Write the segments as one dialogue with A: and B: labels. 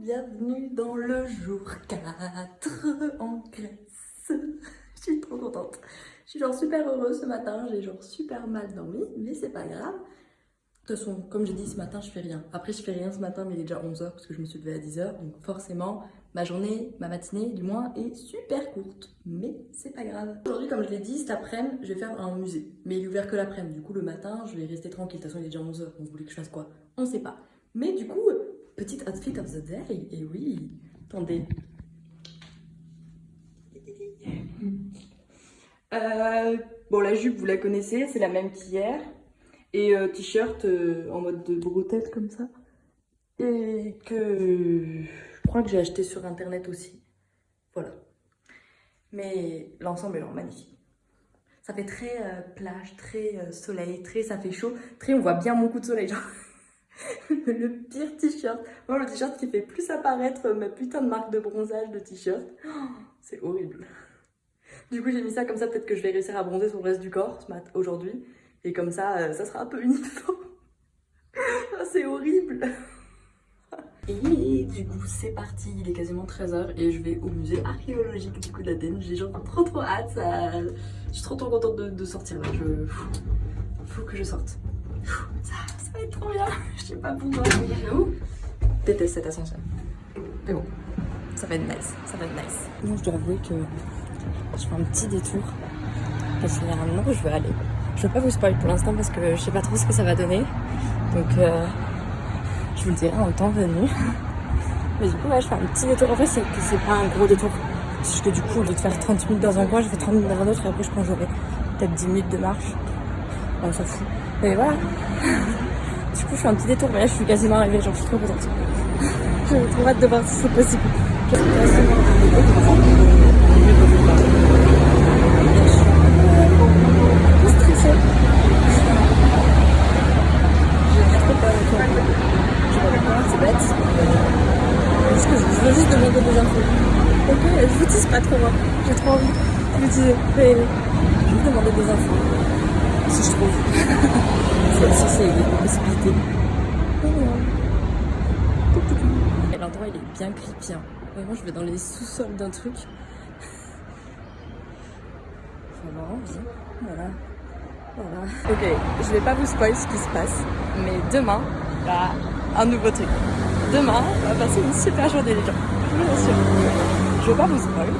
A: bienvenue dans le jour 4 en Grèce. Je suis trop contente. Je suis genre super heureuse ce matin, j'ai genre super mal dormi, mais c'est pas grave. De toute façon, comme j'ai dit ce matin, je fais rien. Après, je fais rien ce matin, mais il est déjà 11h parce que je me suis levée à 10h. Donc forcément, ma journée, ma matinée du moins, est super courte. Mais c'est pas grave. Aujourd'hui, comme je l'ai dit, cet après-midi, je vais faire un musée. Mais il est ouvert que l'après-midi. Du coup, le matin, je vais rester tranquille. De toute façon, il est déjà 11h. Donc vous voulez que je fasse quoi? On sait pas. Mais du coup, petite outfit of the day. Et oui, attendez. Bon, la jupe, vous la connaissez, c'est la même qu'hier. Et t-shirt en mode de bretelle comme ça. Et que je crois que j'ai acheté sur internet aussi. Voilà. Mais l'ensemble est genre magnifique. Ça fait très plage, très soleil, très ça fait chaud, très on voit bien mon coup de soleil. Genre. Le pire t-shirt. Moi, le t-shirt qui fait plus apparaître ma putain de marque de bronzage de t-shirt. Oh, c'est horrible. Du coup, j'ai mis ça comme ça, peut-être que je vais réussir à bronzer sur le reste du corps aujourd'hui. Et comme ça, ça sera un peu uniforme. Oh, c'est horrible. Et du coup, c'est parti, il est quasiment 13h et je vais au musée archéologique du coup d'Athènes. J'ai genre trop hâte, je suis trop contente de sortir là. Faut que je sorte. Ça va être trop bien. Je sais pas pourquoi. Je déteste cet ascenseur. Mais bon, ça va être nice, ça va être nice. Bon, je dois avouer que je fais un petit détour parce qu'il y a un endroit où je veux aller. Je veux pas vous spoil pour l'instant parce que je sais pas trop ce que ça va donner. Donc je vous le dirai en temps venu. Mais du coup, ouais, je fais un petit détour. En fait, c'est pas un gros détour. C'est juste que du coup, au lieu de faire 30 minutes dans un coin, je fais 30 minutes dans un autre et après, je pense que j'aurai peut-être 10 minutes de marche. On s'en fout. Mais voilà. Du coup, je fais un petit détour. Mais là, je suis quasiment arrivée. Genre, je suis trop contente. J'ai trop hâte de voir si c'est possible. Je suis quasiment arrivée. Je suis stressée. J'ai trop peur de toi. Je sais pas pourquoi, c'est bête. Parce que je veux juste demander des infos. Ok, je vous dis pas trop moi. J'ai trop envie. Je vous disais, mais je vais demander des infos. Si je trouve. Si c'est une possibilité. Et l'endroit il est bien creepy. Hein. Vraiment, je vais dans les sous-sols d'un truc. Faut avoir envie. Voilà. Ok, je vais pas vous spoil ce qui se passe. Mais demain, il y a un nouveau truc. Demain, on va passer une super journée les gens. Je vous assure. Je vais pas vous spoil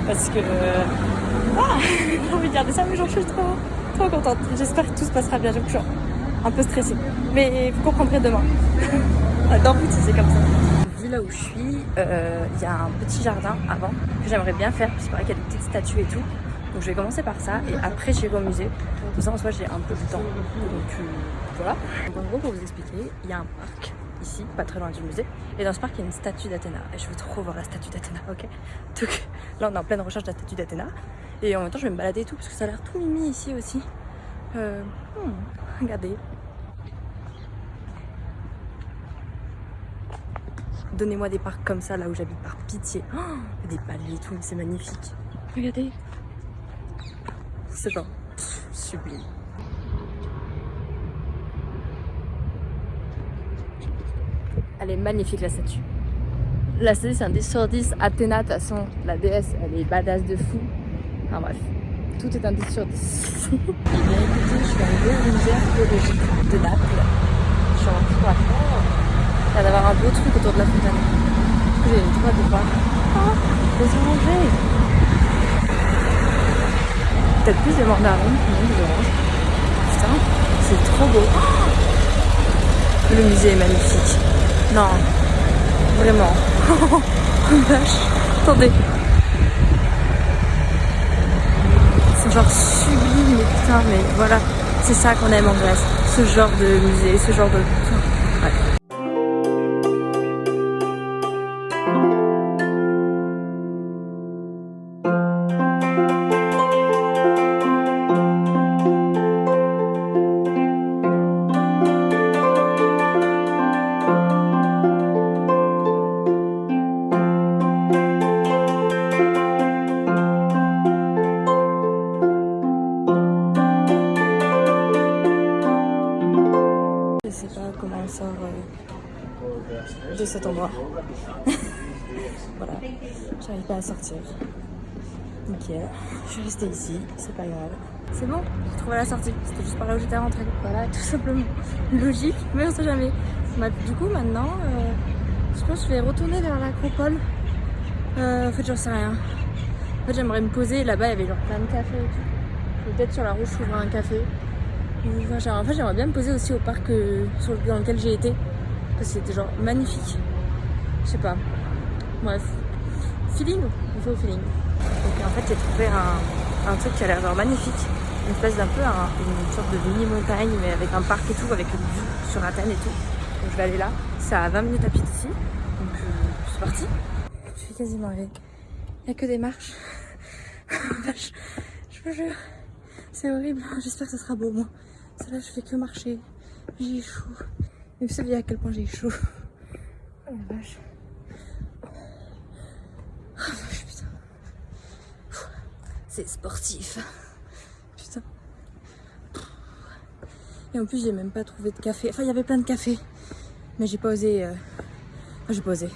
A: parce que j'ai envie de garder ça, mais j'en suis trop contente. J'espère que tout se passera bien. Je suis un peu stressée, mais vous comprendrez demain. Dans vous, c'est comme ça. Vu là où je suis, il y a un petit jardin avant que j'aimerais bien faire. Parce qu'il paraît qu'il y a des petites statues et tout. Donc je vais commencer par ça et après j'irai au musée. Comme ça en soi j'ai un peu de temps. Donc voilà. Donc, en gros, pour vous expliquer, il y a un parc ici, pas très loin du musée. Et dans ce parc, il y a une statue d'Athéna. Et je veux trop voir la statue d'Athéna, ok? Donc là, on est en pleine recherche de la statue d'Athéna. Et en même temps, je vais me balader et tout, parce que ça a l'air tout mimi ici aussi. Regardez. Donnez-moi des parcs comme ça, là où j'habite, par pitié. Oh, des paliers et tout, c'est magnifique. Regardez. C'est genre sublime. Elle est magnifique la statue. La statue c'est un 10 sur 10. Athéna, de toute façon, la déesse, elle est badass de fou. Enfin bref, tout est un 10 sur 10. Et bien écoutez, je suis arrivée au musée archéologique de Naples. Je suis en train il va y avoir un beau truc autour de la fontaine. Du coup, j'ai le droit de voir. Oh, des orangers. Peut-être plus de mandarines que des oranges. Putain, c'est trop beau. Oh, le musée est magnifique. Non, vraiment. Oh vache. Attendez. C'est genre sublime, mais putain, mais voilà. C'est ça qu'on aime en Grèce. Ce genre de musée, ce genre de... Ouais. cet endroit. Voilà, j'arrive pas à sortir. Nickel, je suis restée ici, c'est pas grave. C'est bon, j'ai trouvé la sortie. C'était juste par là où j'étais rentrée. Voilà, tout simplement. Logique, mais on sait jamais. Du coup, maintenant, je pense que je vais retourner vers l'acropole. En fait, j'en sais rien. En fait, j'aimerais me poser. Là-bas, il y avait genre plein de cafés et tout. Peut-être sur la route, je trouverai un café. En fait, j'aimerais bien me poser aussi au parc dans lequel j'ai été. Parce que c'était genre magnifique. Je sais pas. Bref. Feeling, on fait au feeling. Donc en fait, j'ai trouvé un truc qui a l'air genre magnifique. Une espèce d'un peu une sorte de mini montagne, mais avec un parc et tout, avec une vue sur Athènes et tout. Donc je vais aller là. C'est à 20 minutes à pied d'ici. Donc c'est parti. Je suis quasiment arrivée. Il n'y a que des marches. Je vous jure. C'est horrible. J'espère que ça sera beau, moi. C'est là, je fais que marcher. J'ai chaud. Et vous savez à quel point j'ai chaud. Oh la vache. Oh vache, putain. C'est sportif. Putain. Et en plus, j'ai même pas trouvé de café. Enfin, il y avait plein de cafés. Mais j'ai pas osé. Enfin, j'ai pas osé.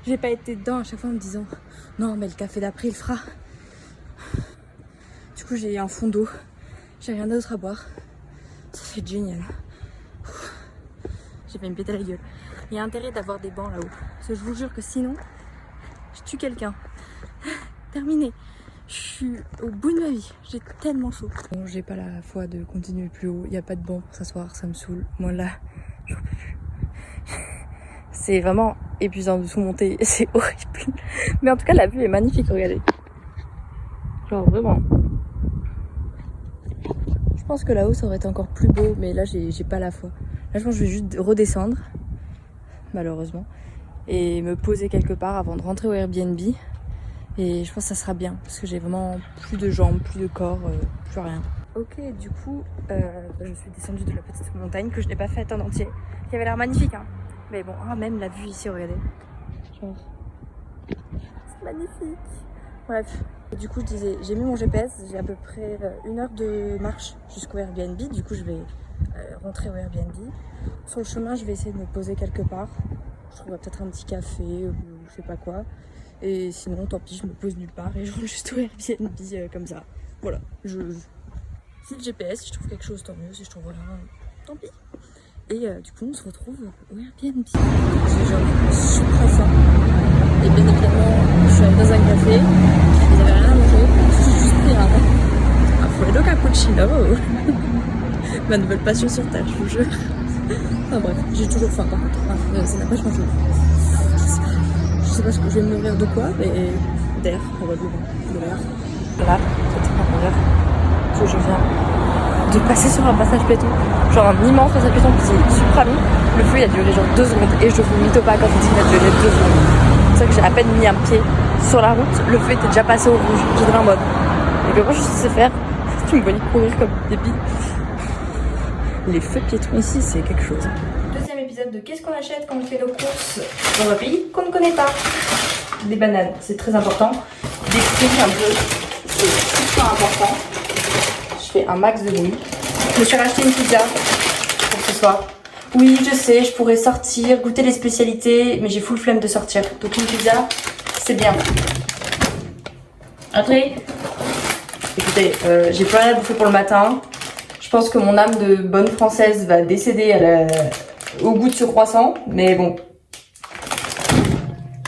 A: J'ai pas été dedans à chaque fois en me disant non, mais le café d'après, il fera. Du coup, j'ai un fond d'eau. J'ai rien d'autre à boire. Ça fait génial. J'ai fait une péter la gueule. Il y a intérêt d'avoir des bancs là-haut. Parce que je vous jure que sinon, je tue quelqu'un. Terminé. Je suis au bout de ma vie. J'ai tellement chaud. Bon, j'ai pas la foi de continuer plus haut. Il n'y a pas de banc pour s'asseoir. Ça me saoule. Moi là, j'en peux plus. C'est vraiment épuisant de tout monter. C'est horrible. Mais en tout cas, la vue est magnifique. Regardez. Genre vraiment. Je pense que là-haut, ça aurait été encore plus beau. Mais là, j'ai pas la foi. Là, je pense que je vais juste redescendre. Malheureusement. Et me poser quelque part avant de rentrer au Airbnb. Et je pense que ça sera bien. Parce que j'ai vraiment plus de jambes, plus de corps, plus rien. Ok, du coup, je suis descendue de la petite montagne que je n'ai pas faite en entier. Qui avait l'air magnifique, hein. Mais bon, même la vue ici, regardez. Genre, c'est magnifique. Bref, du coup, je disais, j'ai mis mon GPS. J'ai à peu près 1 heure de marche jusqu'au Airbnb. Du coup, je vais rentrer au Airbnb. Sur le chemin, je vais essayer de me poser quelque part. Je trouverai peut-être un petit café ou je sais pas quoi. Et sinon, tant pis, je me pose nulle part et je rentre juste au Airbnb comme ça. Voilà, si le GPS, si je trouve quelque chose, tant mieux. Si je trouve rien, tant pis. Et du coup, on se retrouve au Airbnb. J'ai genre super faim. Et bien évidemment, je suis allée dans un café. Ils avaient rien à manger. J'ai juste pris un Freddo cappuccino. Ma nouvelle passion sur terre, je vous jure. Enfin bref, j'ai toujours faim par contre. Ça n'a pas changé. Je sais pas ce que je vais me nourrir de quoi, mais d'air, probablement. De l'air. Voilà, c'est un verre que je viens de passer sur un passage piéton. Genre un immense passage piéton qui est super long. Le feu il a duré genre 2 secondes et je vous mytho pas quand je dis qu'il a duré 2 secondes. C'est vrai que j'ai à peine mis un pied sur la route, le feu était déjà passé au rouge. J'étais en mode. Et que moi je sais faire. Tu me voyais courir comme des billes. Les feux piétons ici, c'est quelque chose. Deuxième épisode de Qu'est-ce qu'on achète quand on fait nos courses dans un pays qu'on ne connaît pas. Des bananes, c'est très important. Des fruits un peu, c'est super important. Je fais un max de bruit. Je me suis racheté une pizza pour ce soir. Oui, je sais, je pourrais sortir, goûter les spécialités, mais j'ai full flemme de sortir. Donc une pizza, c'est bien. Après, écoutez, j'ai plus rien à bouffer pour le matin. Je pense que mon âme de bonne française va décéder au goût de ce croissant, mais bon,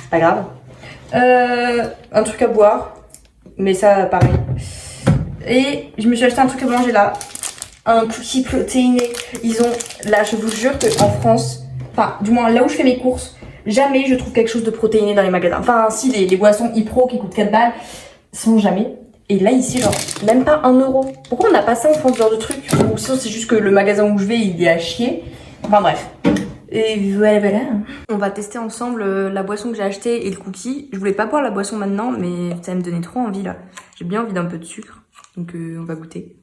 A: c'est pas grave. Un truc à boire, mais ça pareil. Et je me suis acheté un truc à manger là, un cookie protéiné. Ils ont, là je vous jure qu'en France, enfin du moins là où je fais mes courses, jamais je trouve quelque chose de protéiné dans les magasins. Enfin si, les boissons Ipro qui coûtent 4 balles, sont jamais. Et là ici genre même pas 1 euro. Pourquoi on n'a pas ça en France, ce genre de truc? Ou sinon c'est juste que le magasin où je vais il est à chier. Enfin bref. Et voilà. On va tester ensemble la boisson que j'ai achetée et le cookie. Je voulais pas boire la boisson maintenant mais ça me donnait trop envie là. J'ai bien envie d'un peu de sucre. Donc on va goûter.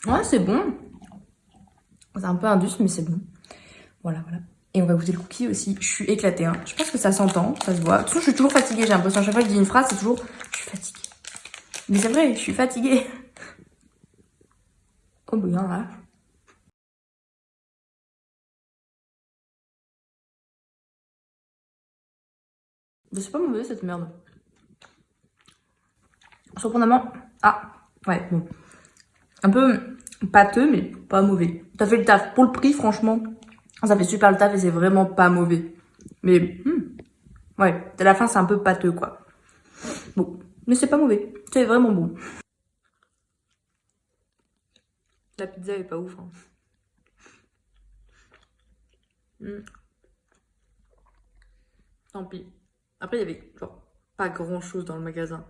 A: Ouais c'est bon. C'est un peu indus mais c'est bon. Voilà. Et on va goûter le cookie aussi. Je suis éclatée, hein. Je pense que ça s'entend, ça se voit. De toute façon, je suis toujours fatiguée. J'ai l'impression à chaque fois que je dis une phrase, c'est toujours je suis fatiguée. Mais c'est vrai, je suis fatiguée. Oh, bien là. C'est pas mauvais cette merde. Surprenamment. Ah, ouais, bon. Un peu pâteux, mais pas mauvais. Ça fait le taf. Pour le prix, franchement, ça fait super le taf et c'est vraiment pas mauvais. Mais, ouais, à la fin, c'est un peu pâteux, quoi. Bon, mais c'est pas mauvais. C'est vraiment bon. La pizza est pas ouf, hein. Tant pis. Après, il y avait genre pas grand chose dans le magasin.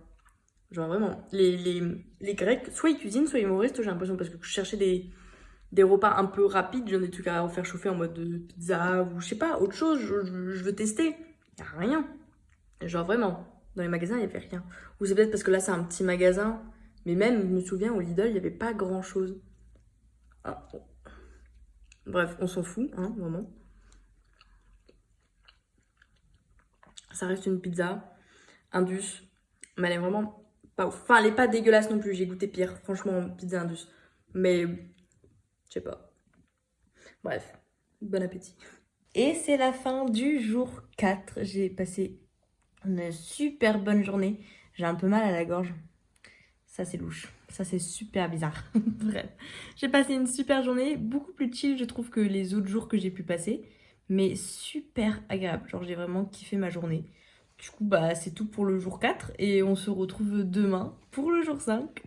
A: Genre vraiment, les Grecs, soit ils cuisinent, soit ils m'ont restent, j'ai l'impression, parce que je cherchais des repas un peu rapides, genre des trucs à faire chauffer en mode de pizza ou je sais pas, autre chose, je veux tester. Y a rien. Genre vraiment, dans les magasins, il y avait rien. Ou c'est peut-être parce que là, c'est un petit magasin, mais même, je me souviens, au Lidl, il y avait pas grand chose. Ah, bon. Bref, on s'en fout, hein, vraiment. Ça reste une pizza, Indus, mais elle est vraiment pas ouf. Enfin, elle est pas dégueulasse non plus, j'ai goûté pire, franchement, pizza Indus. Mais, je sais pas. Bref, bon appétit. Et c'est la fin du jour 4. J'ai passé une super bonne journée. J'ai un peu mal à la gorge. Ça, c'est louche. Ça, c'est super bizarre. Bref, j'ai passé une super journée, beaucoup plus chill, je trouve, que les autres jours que j'ai pu passer. Mais super agréable. Genre, j'ai vraiment kiffé ma journée. Du coup, bah, c'est tout pour le jour 4 et on se retrouve demain pour le jour 5.